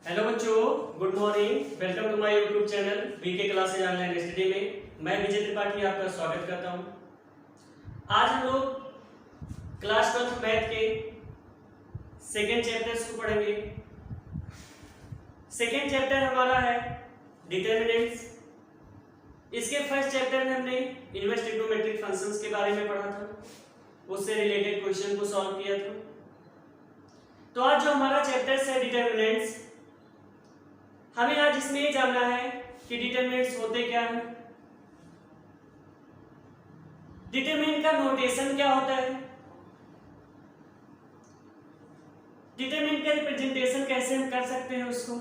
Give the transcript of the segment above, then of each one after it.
Hello बच्चों, good morning. Welcome to my YouTube channel VK classes online study में मैं विजय त्रिपाठी आपका स्वागत करता हूं। आज हम लोग क्लास 12 मैथ के सेकेंड चैप्टर्स को पढ़ेंगे। सेकेंड चैप्टर हमारा है डिटरमिनेंट्स। इसके फर्स्ट चैप्टर में हमने इनवर्स ट्रिग्नोमेट्रिक फंक्शंस के बारे में पढ़ा था, उससे रिलेटेड क्वेश्चन को सॉल्व किया था। तो आज जो हमारा चैप्टर है डिटरमिनेंट्स, हमें आज इसमें ये जानना है कि डिटरमिनेंट्स होते क्या हैं, डिटरमिनेंट का नोटेशन क्या होता है, डिटरमिनेंट का रिप्रेजेंटेशन कैसे हम कर सकते हैं उसको,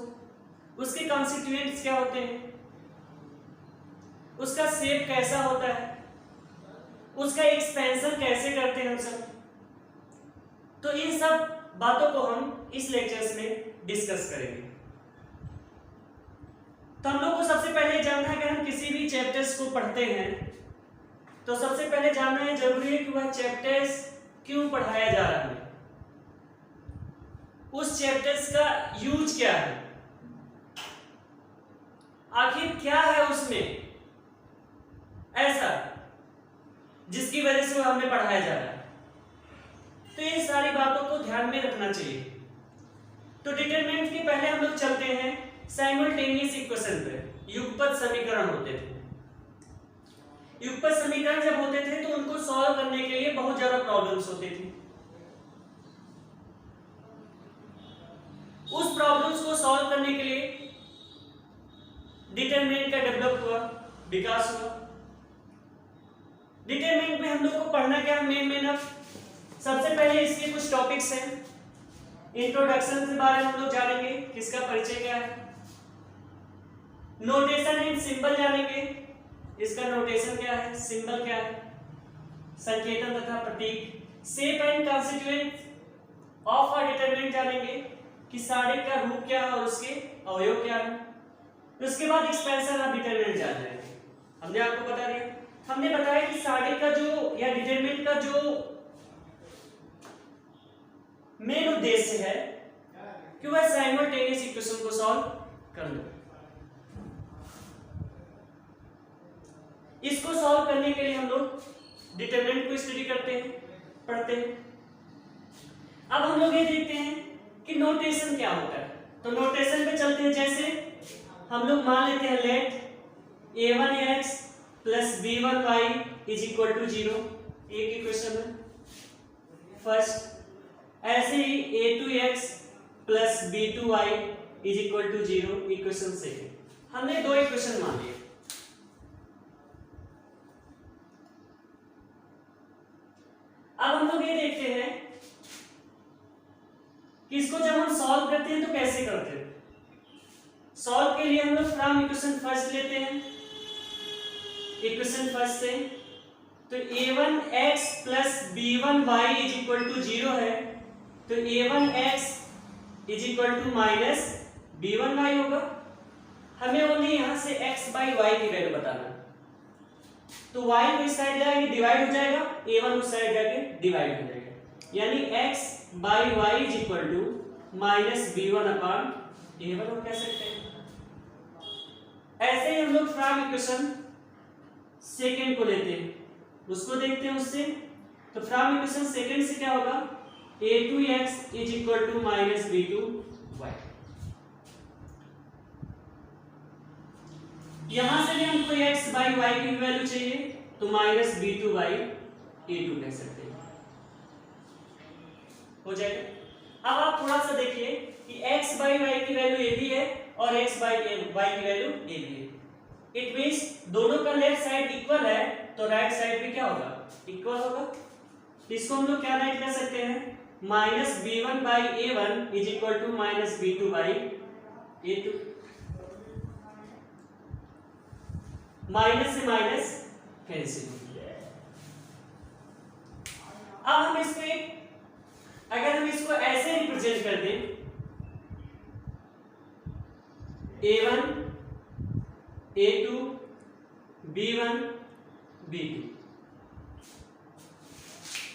उसके कॉन्स्टिट्यूएंट्स क्या होते हैं, उसका शेप कैसा होता है, उसका एक्सपेंशन कैसे करते हैं हम सब। तो इन सब बातों को हम इस लेक्चर्स में डिस्कस करेंगे। तो हम लोग को सबसे पहले जानना है कि हम किसी भी चैप्टर्स को पढ़ते हैं तो सबसे पहले जानना है जरूरी है कि वह चैप्टर्स क्यों पढ़ाया जा रहा है, उस चैप्टर्स का यूज क्या है, आखिर क्या है उसमें ऐसा जिसकी वजह से वो हमें पढ़ाया जा रहा है। तो ये सारी बातों को ध्यान में रखना चाहिए। तो डिटरमिनेंट के पहले हम लोग चलते हैं साइमल्टेनियस इक्वेशन पे। युगपत समीकरण होते थे। युगपत समीकरण जब होते थे तो उनको सॉल्व करने के लिए बहुत ज्यादा प्रॉब्लम्स होती थी। उस प्रॉब्लम्स को सॉल्व करने के लिए डिटरमिनेंट का डेवलप हुआ, विकास हुआ। डिटरमिनेंट में हम लोग को पढ़ना क्या है, मेन सबसे पहले इसके कुछ टॉपिक्स हैं। इंट्रोडक्शन के बारे में हम लोग जानेंगे, किसका परिचय क्या है। नोटेशन एंड सिंबल जानेंगे, इसका नोटेशन क्या है, सिंबल क्या है, संकेतन तथा प्रतीक। Shape and constituent of a determinant जानेंगे कि सारिक का रूप क्या है और उसके अवयव क्या है। उसके बाद एक्सपेंशन ऑफ डिटरमिनेंट जान जाएंगे। हमने आपको बता दिया, हमने बताया कि सारिक का जो या डिटरमिनेंट का जो मेन उद्देश्य है कि वह साइमल्टेनियस इक्वेशन को सॉल्व कर लो। इसको सॉल्व करने के लिए हम लोग डिटरमिनेंट को स्टडी करते हैं, पढ़ते हैं। अब हम लोग ये देखते हैं कि नोटेशन क्या होता है। तो नोटेशन पे चलते हैं। जैसे हम लोग मान लेते हैं let a1x plus b1y is equal to 0, एक इक्वेशन है फर्स्ट। ऐसे ही a2x plus b2y is equal to 0, equation second. हमने दो इक्वेशन मान लिए। अब हम लोग ये देखते हैं कि इसको जब हम सॉल्व करते हैं तो कैसे करते हैं। सॉल्व के लिए हम लोग फ्रॉम इक्वेशन फर्स्ट लेते हैं, इक्वेशन फर्स्ट से। तो a1x plus b1y is equal to 0 है, तो a1x is equal to minus b1y होगा। हमें ओनली यहां से x बाई y की वैल्यू बताना है। तो y को इस साइड जाएंगे डिवाइड हो जाएगा, a1 उस साइड जाके डिवाइड हो जाएगा, यानी x by y is equal to minus b1 upon a1 हम कह सकते हैं। ऐसे ही हम लोग फ्रॉम इक्वेशन सेकंड को लेते हैं, उसको देखते हैं उससे। तो फ्रॉम इक्वेशन सेकंड से क्या होगा, a2x is equal to minus b2y। यहां से भी हमको x बाई y की वैल्यू चाहिए, तो माइनस b2 बाई a2 कह सकते हैं, हो जाएगा। अब आप थोड़ा सा देखिए कि x बाई y की वैल्यू a भी है और x बाई y की वैल्यू a भी है। इट मींस दोनों का लेफ्ट साइड इक्वल है तो राइट साइड भी क्या होगा, इक्वल होगा। इसको हम लोग क्या राइट कर सकते हैं, minus b1 by a1 is equal to minus b2 by a2। Minus से माइनस कैंसिल। अब हम इसमें अगर हम इसको ऐसे रिप्रेजेंट कर दें, a1 a2 b1 b2,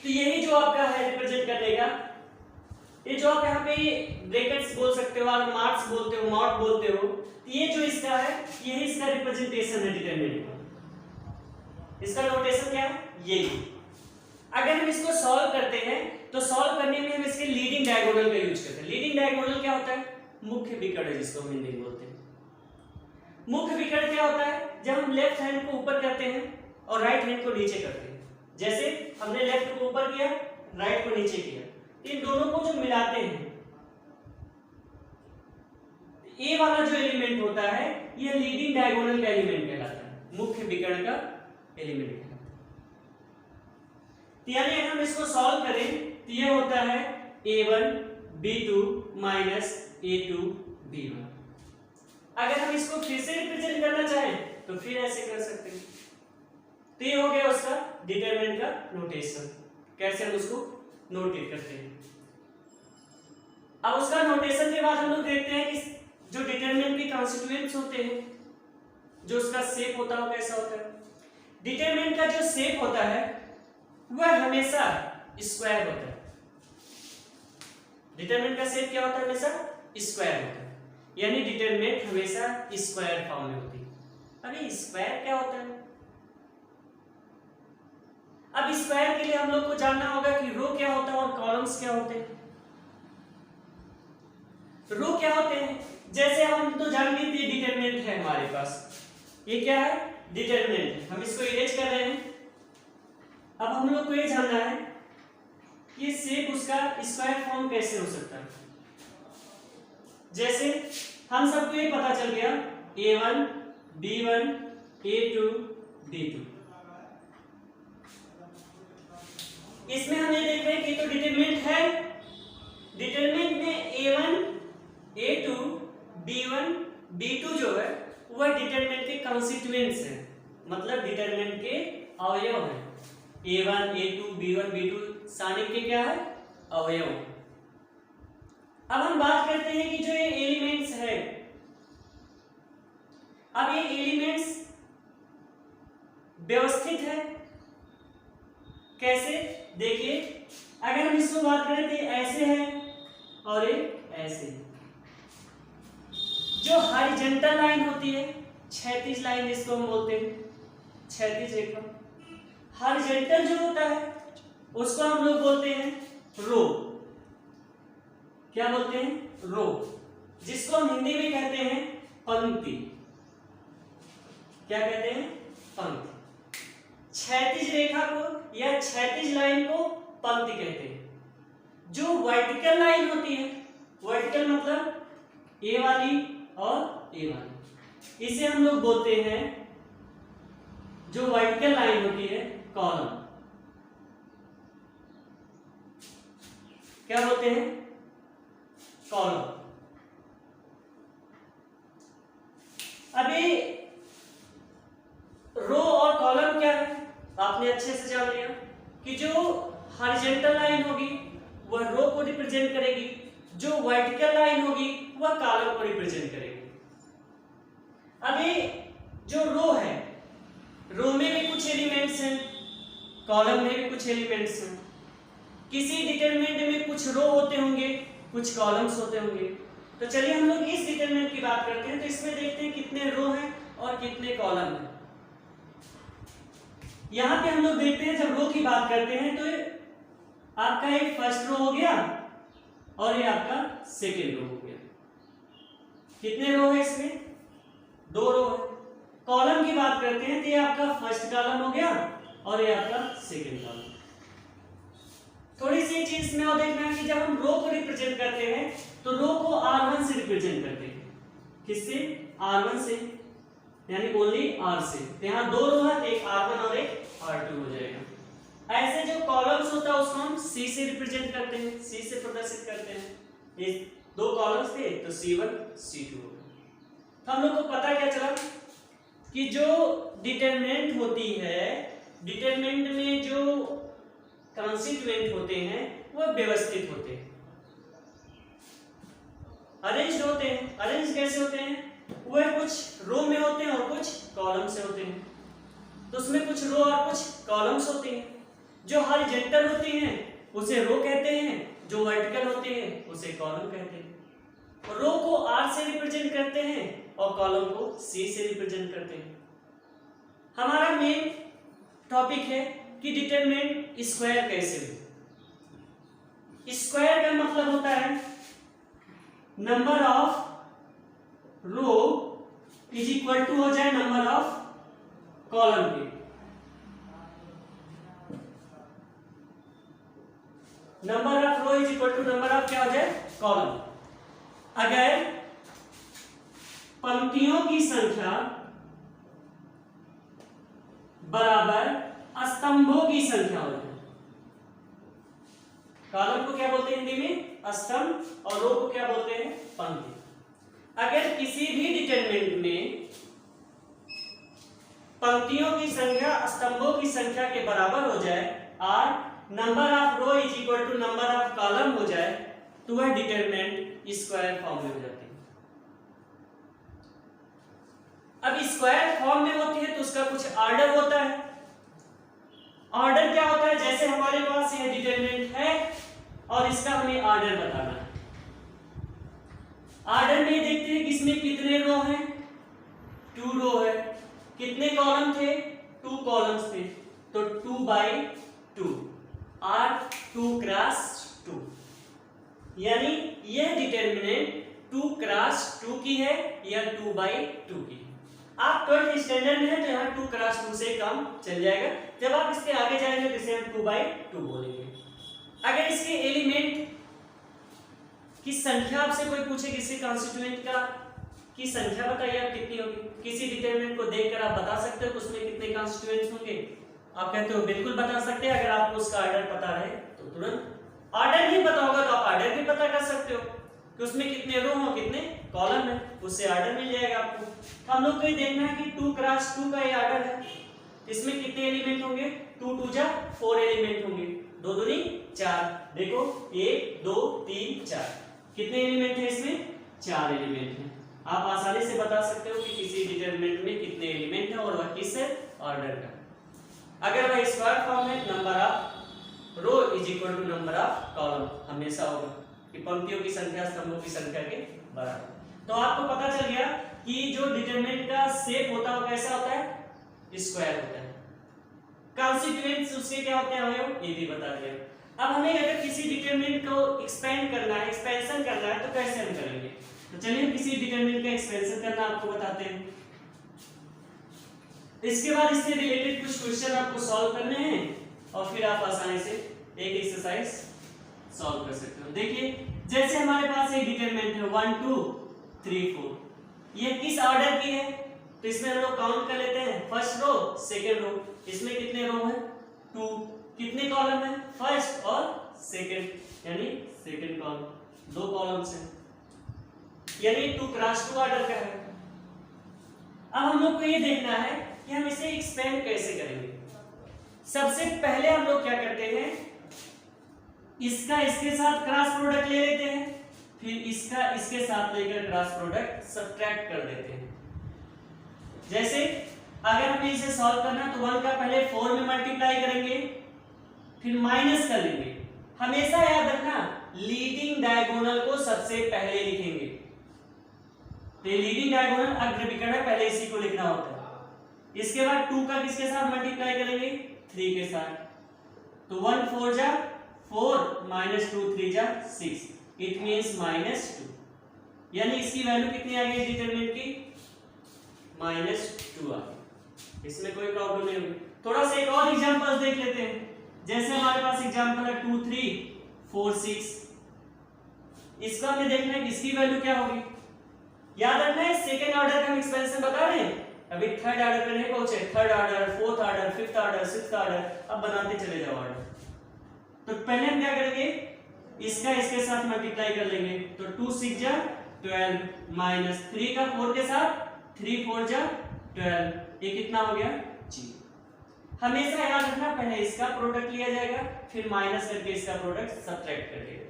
तो यही जो आपका है रिप्रेजेंट करने का ये जो आप यहाँ पे ब्रैकेट्स बोल सकते हो, आप मार्क्स बोलते हो, मॉड बोलते हो, ये जो इसका है ये इसका रिप्रेजेंटेशन है डिटरमिनेंट का। इसका नोटेशन क्या है? ये। अगर हम इसको सॉल्व करते हैं तो सॉल्व करने में हम इसके लीडिंग डायगोनल का यूज करते हैं। लीडिंग डायगोनल क्या होता है? मुख्य विकर्ण, जिसको हम हिंदी में बोलते हैं। मुख्य विकर्ण क्या होता है? जब हम लेफ्ट हैंड को ऊपर करते हैं और राइट हैंड को नीचे करते हैं। जैसे हमने लेफ्ट को ऊपर किया, राइट को नीचे किया, इन दोनों को जो मिलाते हैं, ए वाला जो एलिमेंट होता है ये लीडिंग डायगोनल का एलिमेंट कहलाता है, मुख्य विकर्ण का एलिमेंट कहलाता है। यानी अगर हम इसको सॉल्व करें तो ये होता है a1 b2 minus a2 b1। अगर हम इसको फिर से रिप्रेजेंट करना चाहें तो फिर ऐसे कर सकते हैं। तो ये हो गया उसका डिटरमिनेंट का नोटेशन, कैसे हम उसको नोटेट करते हैं। अब उसका नोटेशन के बाद हम लोग देखते हैं कि जो डिटरमिनेंट के कॉन्स्टिट्यूएंट्स होते हैं, जो उसका शेप होता है वो कैसा होता है। डिटरमिनेंट का जो शेप होता है वह हमेशा स्क्वायर होता है। डिटरमिनेंट का शेप क्या होता है? हमेशा स्क्वायर होता है, यानी डिटरमिनेंट हमेशा स्क्वायर फॉर्म में होती है। अरे स्क्वायर क्या होता है? अब स्क्वायर के लिए हम लोग को जानना होगा कि रो क्या होता है और कॉलम्स क्या होते हैं। रो क्या होते हैं? जैसे हम तो जान गए थे डिटरमिनेंट है हमारे पास, ये क्या है? डिटरमिनेंट। हम इसको इरेज कर रहे हैं। अब हम लोग को ये जानना है कि शेप उसका स्क्वायर फॉर्म कैसे हो सकता है। जैसे हम सबको ये पता चल गया a1 b1 a2 b2। इसमें हम ये देख रहे हैं कि तो डिटरमिनेंट है। डिटरमिनेंट में a1 a2 b1 b2 जो है वह डिटरमिनेंट के कॉन्स्टिट्यूएंट्स हैं, मतलब डिटरमिनेंट के अवयव हैं। a1 a2 b1 b2 सारे के क्या है? अवयव। अब हम बात करते हैं कि जो ये एलिमेंट्स है, अब ये एलिमेंट्स व्यवस्थित है कैसे? देखिए अगर हम इसको बात करें तो ऐसे है और ये ऐसे। जो हॉरिजॉन्टल लाइन होती है, क्षैतिज लाइन जिसको हम बोलते हैं, क्षैतिज रेखा, हॉरिजॉन्टल जो होता है उसको हम लोग बोलते हैं रो। क्या बोलते हैं? रो, जिसको हम हिंदी में कहते हैं पंक्ति। क्या कहते हैं? पंक्ति। क्षैतिज रेखा को या क्षैतिज लाइन को पंक्ति कहते हैं। जो वर्टिकल लाइन होती है, वर्टिकल मतलब ए वाली और ए वाली, इसे हम लोग बोलते हैं, जो वर्टिकल लाइन होती है, कॉलम। क्या बोलते हैं? कॉलम। अभी रो और कॉलम क्या है आपने अच्छे से जान लिया कि जो हॉरिजॉन्टल लाइन होगी वह रो को रिप्रेजेंट करेगी, जो वर्टिकल लाइन होगी वह कॉलम को रिप्रेजेंट करेगी। अभी जो रो है, रो में भी कुछ एलिमेंट्स हैं, कॉलम में भी कुछ एलिमेंट्स हैं। किसी डिटरमिनेंट में कुछ रो होते होंगे, कुछ कॉलम्स होते होंगे। तो चलिए हम लोग इस डिटरमिनेंट की बात करते हैं। तो इसमें देखते हैं कितने रो हैं और कितने कॉलम हैं। यहां पे हम लोग देखते हैं जब रो की बात करते हैं तो आपका एक फर्स्ट रो हो गया और ये आपका सेकेंड रो हो गया। कितने रो है इसमें? 2 रो है। कॉलम की बात करते हैं तो ये आपका फर्स्ट कॉलम हो गया और ये आपका सेकेंड कॉलम। थोड़ी सी चीज में और देखना है कि जब हम रो को रिप्रेजेंट करते हैं तो रो को R1 से रिप्रेजेंट करते हैं। किससे? R1 से, यानी ओनली R से। तो यहाँ 2 रो है, एक R1 और एक R2 हो जाएगा। ऐसे जो कॉलम्स होता है उसको हम C से रिप्रेजेंट करते हैं, C से प्रदर्शित करते हैं। ये 2 कॉलम्स थे तो C1 C2 हो गया। तो हम लोग को पता क्या चला कि जो डिटरमिनेंट होती है, डिटरमिनेंट में जो कॉन्स्टिट्यूएंट होते हैं वो व्यवस्थित होते हैं, अरेंज्ड होते हैं। अरेंज कैसे होते हैं? वह कुछ रो में होते हैं और कुछ कॉलम से होते हैं। तो उसमें कुछ रो और कुछ कॉलम्स होते हैं। जो हॉरिजॉन्टल होती हैं उसे रो कहते हैं जो वर्टिकल होते हैं उसे कॉलम कहते हैं। रो को R से रिप्रेजेंट करते हैं और कॉलम को C से रिप्रेजेंट करते हैं। हमारा मेन टॉपिक है कि डिटरमिनेंट स्क्वायर कैसे हो। स्क्वायर का मतलब होता है number of row is equal to हो जाए नंबर ऑफ कॉलम के। Number of row is equal to number of क्या हो जाए कॉलम। अगर पंक्तियों की संख्या बराबर स्तंभों की संख्या हो जाए, कॉलम को क्या बोलते हैं हिंदी में स्तंभ और रो को क्या बोलते हैं पंक्ति। अगर किसी भी डिटरमिनेंट में पंक्तियों की संख्या स्तंभों की संख्या के बराबर हो जाए और number of row is equal to number of column हो जाए तो वह डिटरमिनेंट स्क्वायर फॉर्म में हो जाती है। अब स्क्वायर फॉर्म में होती है तो उसका कुछ ऑर्डर होता है। ऑर्डर क्या होता है, जैसे हमारे पास यह डिटरमिनेंट है और इसका हमें ऑर्डर बताना है। ऑर्डर में देखते हैं कि इसमें कितने रो हैं, 2 रो है। कितने कॉलम थे, 2 कॉलम्स थे, तो 2 by 2 और 2 क्रॉस 2, यानी यह डिटरमिनेंट 2 क्रॉस 2 की है या 2 by 2 की। आप 12th स्टैंडर्ड में है तो यहाँ 2 क्रॉस 2 से कम चल जाएगा। जब आप इसके आगे जाएंगे तो इसे हम 2 by 2 बोलेंगे। अगर इसके एलिमेंट की संख्या आपसे कोई पूछे, किसी कॉन्स्टिट्यूएंट का की संख्या बताइए आप कितनी होगी, किसी डिटरमिनेंट को देखकर आप बता सकते हो कि उसमें कितने कॉन्स्टिट्यूएंट्स होंगे। आप कहते हो बिल्कुल बता सकते हैं। अगर आपको उसका ऑर्डर पता रहे तो तुरंत। ऑर्डर नहीं पता होगा तो आप ऑर्डर भी पता कर सकते हो कि उसमें कितने रो हो कितने कॉलम है, उससे ऑर्डर मिल जाएगा आपको। हम लोग को ये देखना है कि 2 क्रॉस 2 का ये ऑर्डर है, इसमें कितने एलिमेंट होंगे, 2 2 जा 4 एलिमेंट होंगे, 2 दूनी 4। देखो 1 2 3 4 कितने एलिमेंट है इसमें, 4 एलिमेंट है। आप आसानी से बता सकते हो कि किसी डिटरमिनेंट में कितने एलिमेंट है और वह किस ऑर्डर का। अगर वह स्क्वायर फॉर्म है number of row is equal to number of column हमेशा होगा कि पंक्तियों की संख्या स्तंभों की संख्या के बराबर। तो आपको पता चल गया कि जो डिटरमिनेंट का शेप होता है वो कैसा होता है, स्क्वायर होता है। कॉन्स्टिट्यूएंट्स उसके क्या होते हैं अवयव, ये भी बता दिया। अब हमें अगर किसी डिटरमिनेंट को एक्सपेंड करना है, एक्सपेंशन करना है तो कैसे हम करेंगे। तो चलिए किसी डिटरमिनेंट का एक्सपेंशन करना आपको बताते हैं। इसके बाद इससे रिलेटेड कुछ क्वेश्चन आपको सॉल्व करने हैं और फिर आप आसानी से एक एक्सरसाइज सॉल्व कर सकते हो। देखिए जैसे हमारे पास एक डिटरमिनेंट है 1 2 3 4, ये किस ऑर्डर की है तो इसमें हम लोग काउंट कर लेते हैं। फर्स्ट रो सेकंड रो, इसमें कितने रो हैं 2, कितने कॉलम है फर्स्ट और सेकंड, यानी सेकंड कॉलम, 2 कॉलम्स हैं, यानी 2 क्रॉस 2 ऑर्डर का है। अब हम लोग को ये देखना है कि हम इसे एक्सपेंड कैसे करेंगे। सबसे पहले हम लोग क्या करते हैं, इसका इसके साथ क्रॉस प्रोडक्ट ले लेते हैं, फिर इसका इसके साथ लेकर क्रॉस प्रोडक्ट सब्ट्रैक्ट कर देते हैं। जैसे अगर हमें इसे सॉल्व करना तो 1 का पहले 4 में मल्टीप्लाई करेंगे, फिर माइनस कर लेंगे। हमेशा याद रखना लीडिंग डायगोनल को सबसे पहले लिखेंगे। तो लीडिंग डायगोनल अग्रविकर्ण है, पहले इसी को लिखना होता है। इसके बाद 2 का किसके साथ मल्टीप्लाई करेंगे, 3 के साथ। तो 1 4 जा 4 - 2 3 जा 6, इट मींस -2, यानी इसकी वैल्यू कितनी आ गई डिटरमिनेंट की, -2 आ गई। इसमें कोई प्रॉब्लम नहीं होगी। थोड़ा सा एक और एग्जांपल्स देख लेते हैं। जैसे हमारे पास एग्जांपल है 2 3 4 6, इसका हमें देखना है इसकी वैल्यू क्या होगी। याद रखना है सेकंड ऑर्डर का हम एक्सपेंशन बता रहे हैं, अभी थर्ड ऑर्डर पे नहीं पहुंचे। Third order, fourth order, fifth order, sixth order, अब बनाते चले जाओ ऑर्डर। तो पहले हम क्या करेंगे, इसका इसके साथ मल्टीप्लाई कर लेंगे। तो 2 6 जा 12 माइनस 3 का 4 के साथ 3 4 जा 12, ये कितना हो गया जी। हमेशा याद रखना पहले इसका प्रोडक्ट लिया जाएगा, फिर माइनस करके इसका प्रोडक्ट सब्ट्रैक्ट करके।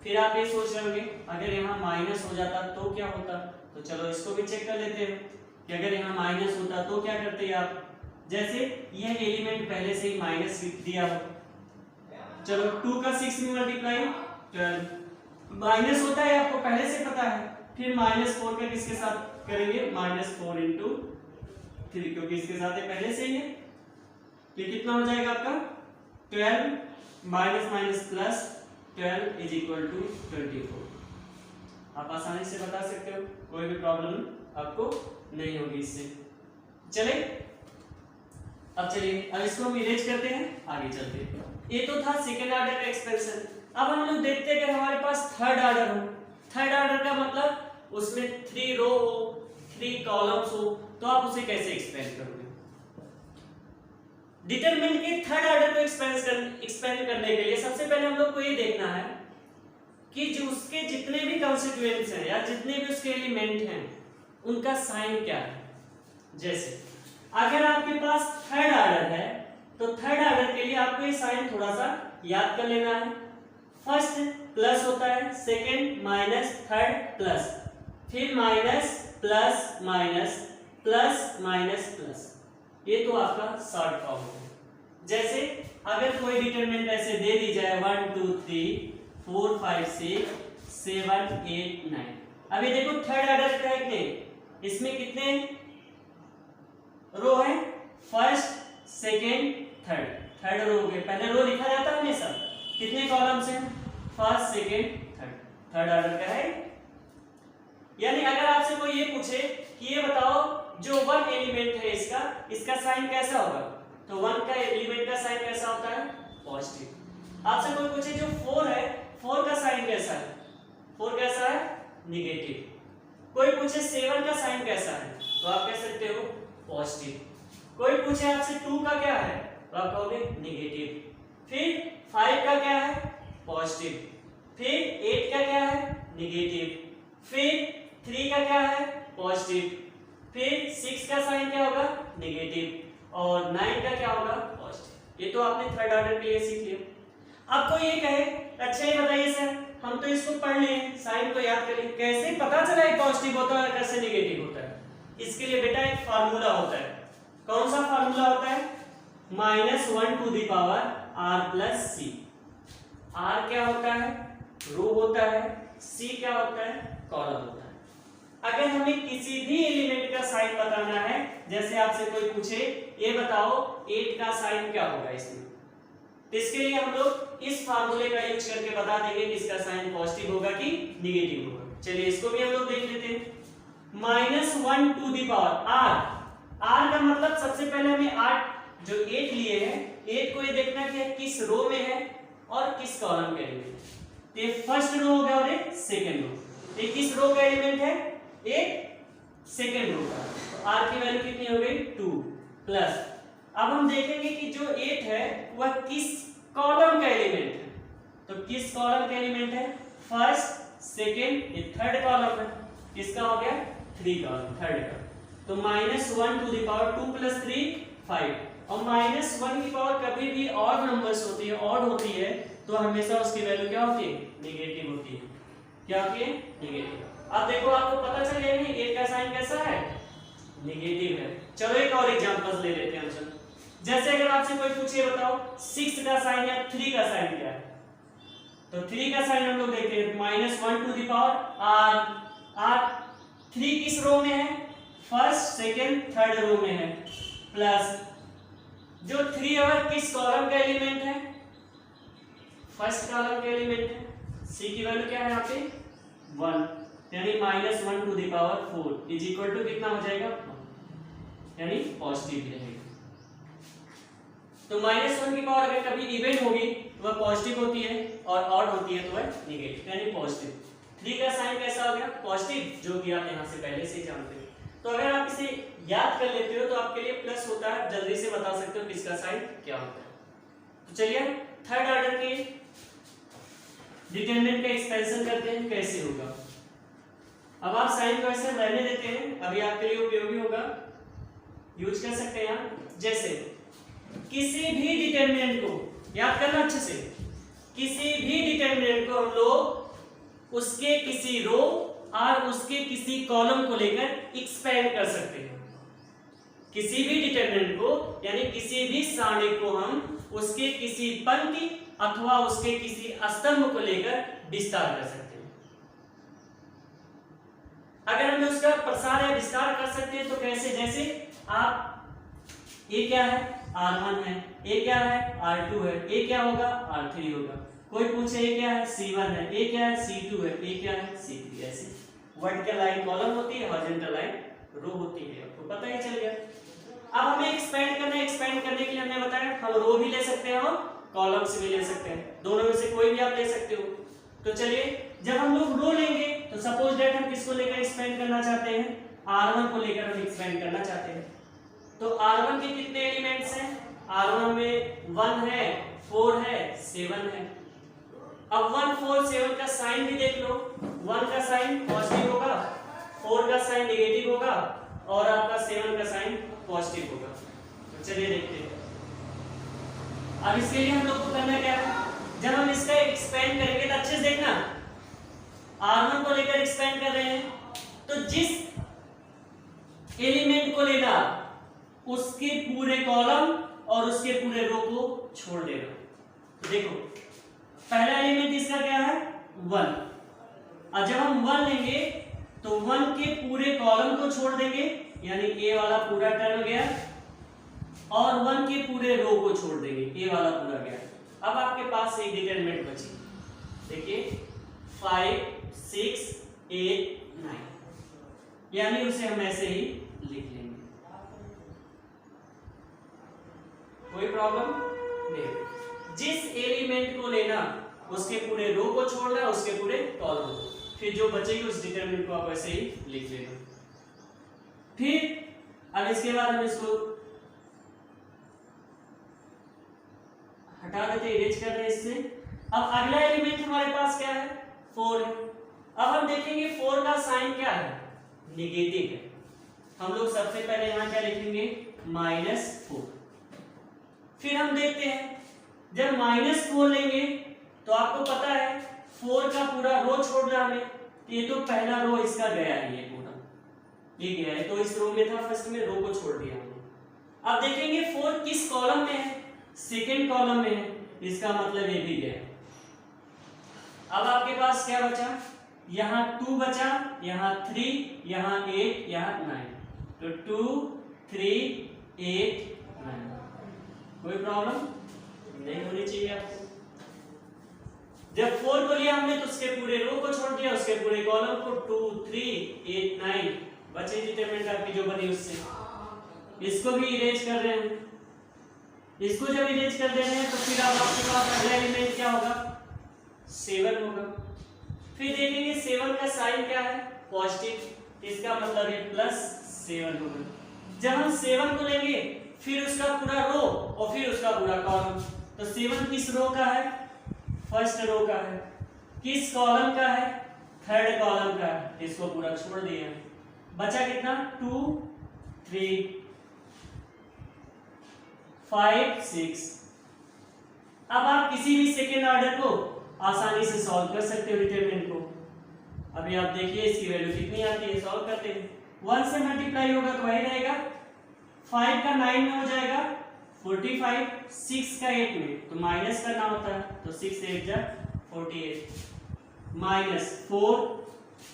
फिर आप ये सोच रहे होंगे अगर यहाँ माइनस हो जाता तो क्या होता। तो चलो इसको भी चेक कर लेते हैं कि अगर यहाँ माइनस होता तो क्या करते आप। जैसे यह एलिमेंट पहले से ही माइनस दिया हो, चलो 2 का 6 में मल्टीप्लाई 12 माइनस होता है आपको पहले से पता है, फिर -4 का किसके साथ करेंगे, -4 इंटू 3, क्योंकि इसके साथ ये पहले से ही है। तो कितना हो जाएगा आपका 12 minus minus plus 12 is equal to 24। आप आसानी से बता सकते हो, कोई भी प्रॉब्लम आपको नहीं होगी इससे। चले अब चलिए, अब इसको हम इरेज करते हैं, आगे चलते हैं। ये तो था सेकेंड ऑर्डर का एक्सपेंशन। अब हम लोग देखते हैं कि हमारे पास थर्ड ऑर्डर हो। थर्ड ऑर्डर का मतलब उसमें 3 रो हो, 3 कॉलम्स हो, तो आप उसे कैसे एक्सपेंड करोगे। डिटरमिनेंट के थर्ड ऑर्डर को एक्सपेंड करने के लिए सबसे पहले हम लोग को ये देखना है कि जो उसके जितने भी कॉन्स्टिट्यूएंट्स हैं या जितने भी उसके एलिमेंट हैं उनका साइन क्या है। जैसे अगर आपके पास थर्ड ऑर्डर है तो थर्ड ऑर्डर के लिए आपको ये साइन थोड़ा सा याद कर लेना है। फर्स्ट प्लस होता है, सेकंड माइनस, थर्ड प्लस, फिर minus plus minus plus minus plus. ये तो आपका शॉर्ट फॉर्म है। जैसे अगर कोई डिटरमिनेंट ऐसे दे दी जाए 1 2 3 4 5 6 7 8 9। अभी देखो थर्ड ऑर्डर का है, इसमें कितने रो है, first second third, third row हो गए। पहले रो लिखा जाता है हमेशा, कितने कॉलम्स हैं, first second third, third order का है। यानी अगर आपसे कोई ये पूछे कि ये बताओ जो 1 एलिमेंट है इसका साइन कैसा होगा, तो 1 का एलिमेंट का साइन कैसा होता है, पॉजिटिव। आपसे कोई पूछे जो 4 है, 4 का साइन कैसा है, 4 कैसा है, नेगेटिव। कोई पूछे 7 का साइन कैसा है, तो आप कह सकते हो पॉजिटिव। कोई पूछे आपसे 2 का क्या है, तो आप कहोगे नेगेटिव। फिर 5 का क्या है, पॉजिटिव। फिर 8 का क्या है, नेगेटिव। फिर 3 का क्या है, पॉजिटिव। फिर 6 का साइन क्या होगा, नेगेटिव। और 9 का क्या होगा, पॉजिटिव। ये तो आपने थर्ड ऑर्डर के लिए सीख लिया। अब कोई ये कहे अच्छा ये बताइए सर, हम तो इसको पढ़ लिए, साइन तो याद करिए, कैसे पता चला ये पॉजिटिव होता है कैसे नेगेटिव होता है। इसके लिए बेटा एक फार्मूला होता है। कौन सा फार्मूला होता है, -1 to the power r plus C. r क्या होता है, रो होता है, c क्या होता है, कॉलम होता है। अगर हमें किसी भी एलिमेंट का साइन बताना है, जैसे आपसे कोई पूछे ये बताओ 8 का साइन क्या होगा इसमें, तो इसके लिए हम लोग इस फार्मूले का यूज करके बता देंगे कि इसका साइन पॉजिटिव होगा कि नेगेटिव होगा। चलिए इसको भी हम लोग देख लेते हैं। -1 टू द पावर r का मतलब सबसे पहले हमें 8 जो 8 लिए हैं, 8 को ये देखना कि किस रो में है और किस कॉलम के एलिमेंट है। ये फर्स्ट रो हो गया और एक सेकंड रो। ये किस रो का एलिमेंट है, एक सेकंड रो का। तो r की वैल्यू कितनी हो गई, 2 प्लस। अब हम देखेंगे कि जो 8 है वह किस कॉलम का एलिमेंट है, तो किस कॉलम का एलिमेंट है, फर्स्ट सेकंड, ये थर्ड कॉलम है। किसका हो गया, 3 कॉलम, थर्ड का। तो -1 टू द पावर 2 प्लस 3 5। और -1 की पावर कभी भी ऑड नंबर्स होती है, ऑड होती है, तो हमेशा उसकी वैल्यू क्या होती है, नेगेटिव होती है। क्या होती है, नेगेटिव। अब देखो आपको पता चल गया कि 8 का साइन कैसा है, नेगेटिव है। चलो एक और एग्जांपल ले लेते हैं हम सब। जैसे अगर आपसे कोई पूछे बताओ 6 का साइन या 3 का साइन क्या है, तो 3 का साइन हम लोग देखते हैं, -1 टू द पावर r 3 किस रो में है, फर्स्ट सेकंड थर्ड रो में है, प्लस जो 3 और किस कॉलम का एलिमेंट है, फर्स्ट कॉलम का एलिमेंट है, c की वैल्यू क्या है यहाँ पे 1, यानी -1 to the power 4 is equal to कितना हो जाएगा 1, यानी पॉजिटिव रहेगा। तो -1 की पावर अगर कभी इवन होगी तो वह पॉजिटिव होती है और ऑड होती है तो वह नेगेटिव, यानी पॉजिटिव। 3 का साइन कैसा हो गया, पॉजिटिव, जो कि आप यहाँ से पहले से जानते हो। तो अगर आप इसे याद कर लेते हो तो आपके लिए प्लस होता है, जल्दी से बता सकते हो कि इसका साइन क्या होता है। तो चलिए थर्ड ऑर्डर के डिटरमिनेंट का एक्सपेंशन करते हैं, कैसे होगा। अब आप साइन को ऐसे रहने देते हैं, अभी आपके लिए उपयोगी होगा, यूज कर सकते हैं यहाँ। जैसे किसी भी डिटरमिनेंट को याद करना अच्छे से, किसी भी डिटरमिनेंट को हम लोग उसके किसी रो और उसके किसी कॉलम को लेकर एक्सपेंड कर सकते हैं। किसी भी डिटरमिनेंट को यानी किसी भी सारणी को हम उसके किसी पंक्ति अथवा उसके किसी स्तंभ को लेकर विस्तार कर सकते हैं। अगर हम उसका प्रसार या विस्तार कर सकते हैं तो कैसे, जैसे आप ये क्या है R1 है, ये क्या है R2 है, ये क्या होगा R3 होगा। कोई पूछे ये क्या है C1 है, ये क्या है C2 है, ये क्या है C3। ऐसे वर्टिकल लाइन कॉलम होती है, हॉरिजॉन्टल लाइन रो होती है, आपको पता ही चल गया। अब हमें एक्सपेंड करना है, एक्सपेंड करने के लिए हमने बताया हम रो भी ले सकते हैं और कॉलम्स भी ले सकते हैं, दोनों में से कोई भी आप ले सकते हो। तो चलिए जब हम लोग रो लेंगे तो सपोज दैट हम किसको लेकर एक्सपेंड करना चाहते हैं, R1 को लेकर हम एक्सपेंड करना चाहते हैं। तो R1 के कितने एलिमेंट्स हैं, R1 में 1 है, 4 है, 7 है। अब 1 4 7 का साइन भी देख लो, 1 का साइन पॉजिटिव होगा, 4 का साइन नेगेटिव होगा और आपका 7 का साइन पॉजिटिव होगा। तो चलिए देखते हैं। अब इसके लिए हम लोग को करना क्या है, जब हम इसका एक्सपेंड करेंगे तो अच्छे से देखना, R1 को लेकर एक्सपेंड कर रहे हैं तो जिस एलिमेंट को लेना उसके पूरे कॉलम और उसके पूरे रो को छोड़ देना। तो देखो पहला एलिमेंट इसका क्या है 1, और जब हम 1 लेंगे तो 1 के पूरे कॉलम को छोड़ देंगे, यानी ए वाला पूरा टर्म गया, और 1 के पूरे रो को छोड़ देंगे, ए वाला पूरा गया। अब आपके पास एक डिटरमिनेंट बची, देखिए 5 6 8 9, यानी उसे हम ऐसे ही लिख लेंगे, कोई प्रॉब्लम नहीं। जिस एलिमेंट को लेना उसके पूरे रो को छोड़ना, उसके पूरे कॉलम को, फिर जो बचेगी उस डिटरमिनेंट को आप ऐसे ही लिख लेना। फिर अब इसके बाद हम इसको हटा देते, इरेज कर रहे हैं इससे। अब अगला एलिमेंट हमारे पास क्या है 4 है। अब हम देखेंगे 4 का साइन क्या है, नेगेटिव है। हम लोग सबसे पहले यहाँ क्या लिखेंगे -4। फिर हम देखते हैं जब -4 लेंगे तो आपको पता है 4 का पूरा रो छोड़ना हमें, ये तो पहला रो इसका गया है, ये पूरा ये गया है, तो इस रो में था फर्स्ट में, रो को छोड़ दिया हमने। अब देखेंगे 4 किस कॉलम में है, सेकेंड कॉलम में है, इसका मतलब ये भी गया। अब आपके पास क्या बचा, यहाँ 2 बचा, यहाँ 3, यहाँ 8, यहाँ 9, तो 2 3 8 9, कोई प्रॉब्लम नहीं होनी चाहिए आपको। जब 4 को लिया हमने तो उसके पूरे रो को छोड़ दिया, उसके पूरे कॉलम को, 2 3 8 9 बचे डिटरमिनेंट आपकी जो बनी उससे, इसको भी इरेज कर रहे हैं। इसको जब इरेज कर दे रहे हैं तो फिर अब आपके पास अगला एलिमेंट क्या होगा 7 होगा। फिर देखेंगे 7 का साइन क्या है पॉजिटिव, इसका मतलब है +7 होगा। जब हम 7 को लेंगे फिर उसका पूरा रो और फिर उसका पूरा कॉलम, तो 7 किस रो का है, फर्स्ट रो का है। किस कॉलम का है, थर्ड कॉलम का है, इसको पूरा छोड़ दिया। बचा कितना 2 3 5 6। अब आप किसी भी सेकेंड ऑर्डर को आसानी से सॉल्व कर सकते हो डिटरमिनेंट को। अभी आप देखिए इसकी वैल्यू कितनी आती है, सॉल्व करते हैं। 1 से मल्टीप्लाई होगा तो वही रहेगा, 5 का 9 में हो जाएगा 45, 6 का 8 में तो माइनस करना होता है, तो 6 8 जा 48 -4,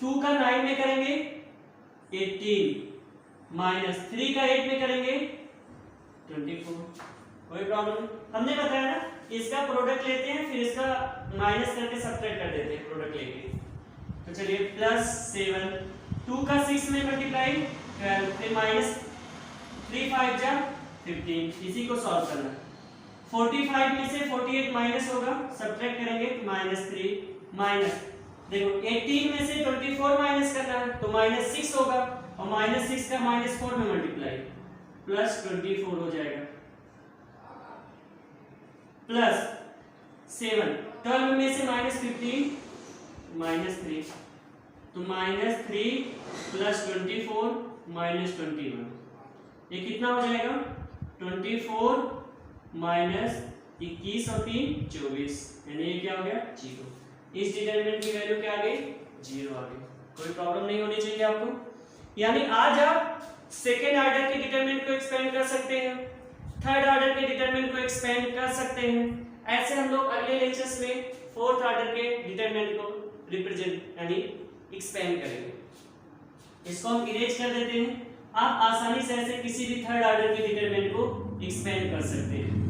2 का 9 में करेंगे 18 -3 का 8 में करेंगे 24, कोई प्रॉब्लम नहीं। हमने बताया ना इसका प्रोडक्ट लेते हैं फिर इसका माइनस करके सब्ट्रैक्ट कर देते हैं प्रोडक्ट लेके। तो चलिए +7, 2 का 6 में मल्टीप्लाई 12, फिर -3 5 जा 15, इसी को सॉल्व करना है। 45 में से 48 माइनस होगा, सब्ट्रैक्ट करेंगे -3 माइनस, देखो 18 में से 24 माइनस करना है तो -6 होगा, और -6 का -4 में मल्टीप्लाई +24 हो जाएगा, +7, 12 में से -15 -3, तो -3 +24 -21, ये कितना हो जाएगा 24 -21 और 3 24, यानी ये क्या हो गया 0। इस डिटरमिनेंट की वैल्यू क्या आ गई 0 आ गई, कोई प्रॉब्लम नहीं होनी चाहिए आपको। यानी आज आप सेकेंड ऑर्डर के डिटरमिनेंट को एक्सपेंड कर सकते हैं, थर्ड ऑर्डर के डिटरमिनेंट को एक्सपेंड कर सकते हैं। ऐसे हम लोग अगले लेक्चर्स में फोर्थ ऑर्डर के डिटरमिनेंट को रिप्रेजेंट यानी एक्सपेंड करेंगे। इसको हम इरेज कर देते हैं। आप आसानी से ऐसे किसी भी थर्ड ऑर्डर के डिटरमिनेंट को एक्सपेंड कर सकते हैं।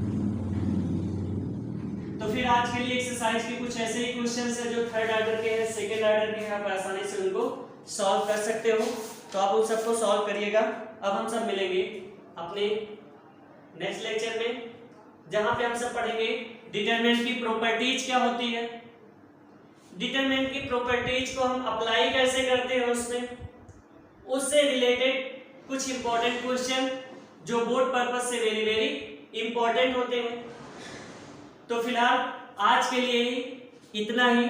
तो फिर आज के लिए एक्सरसाइज के कुछ ऐसे ही क्वेश्चंस हैं जो थर्ड ऑर्डर के हैं, सेकंड ऑर्डर के हैं, आप आसानी से उनको सॉल्व कर सकते हो। तो आप उन सबको सॉल्व करिएगा। अब हम सब मिलेंगे अपने नेक्स्ट लेक्चर में, जहां पे हम सब पढ़ेंगे डिटरमिनेंट की प्रॉपर्टीज क्या होती है, डिटरमिनेंट की प्रॉपर्टीज को हम अप्लाई कैसे करते हैं उसमें, उससे रिलेटेड कुछ इंपॉर्टेंट क्वेश्चन जो बोर्ड पर्पस से वेरी वेरी इंपॉर्टेंट होते हैं। तो फिलहाल आज के लिए इतना ही।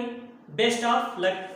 Best of luck.